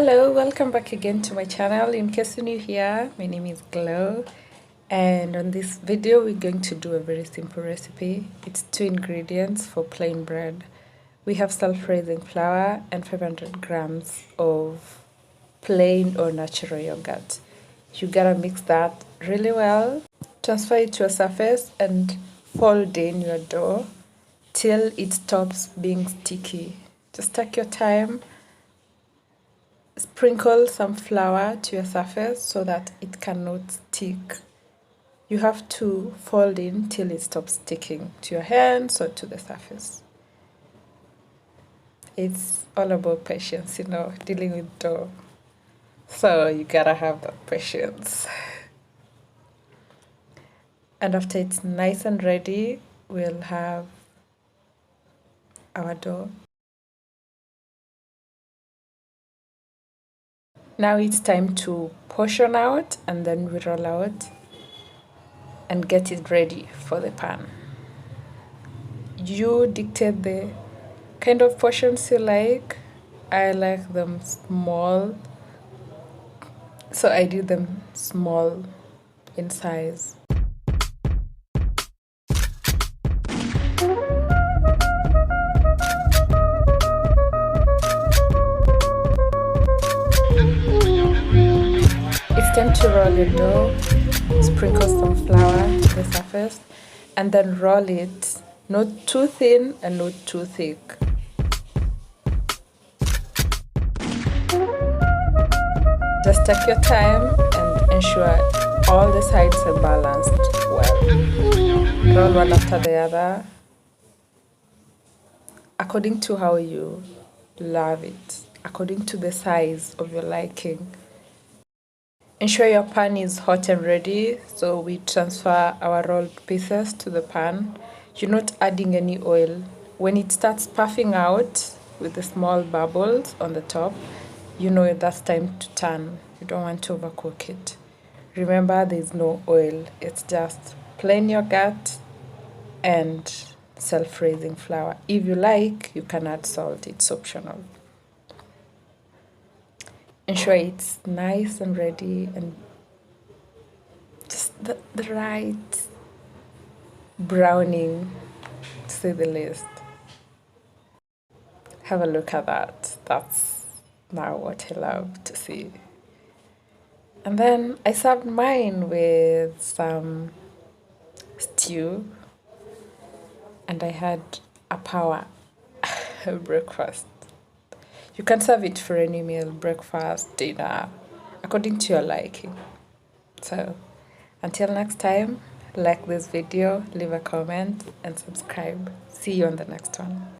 Hello, welcome back again to my channel. In case you're new here, my name is Glow, and on this video we're going to do a very simple recipe. It's 2 ingredients for plain bread. We have self-raising flour and 500 grams of plain or natural yogurt. You gotta mix that really well, transfer it to a surface and fold in your dough till it stops being sticky. Just take your time. Sprinkle some flour to your surface so that it cannot stick. You have to fold in till it stops sticking to your hands or to the surface. It's all about patience, dealing with dough. So you gotta have that patience. And after it's nice and ready, we'll have our dough. Now it's time to portion out, and then we roll out and get it ready for the pan. You dictate the kind of portions you like. I like them small, so I do them small in size. It's time to roll your dough. Sprinkle some flour to the surface and then roll it, not too thin and not too thick. Just take your time and ensure all the sides are balanced well. Roll one after the other according to how you love it, according to the size of your liking. Ensure your pan is hot and ready, so we transfer our rolled pieces to the pan. You're not adding any oil. When it starts puffing out with the small bubbles on the top, you know that's time to turn. You don't want to overcook it. Remember, there's no oil. It's just plain yogurt and self-raising flour. If you like, you can add salt. It's optional. Ensure it's nice and ready and just the right browning, to say the least. Have a look at that. That's now what I love to see. And then I served mine with some stew, and I had a power breakfast. You can serve it for any meal, breakfast, dinner, according to your liking. So, until next time, like this video, leave a comment, and subscribe. See you on the next one.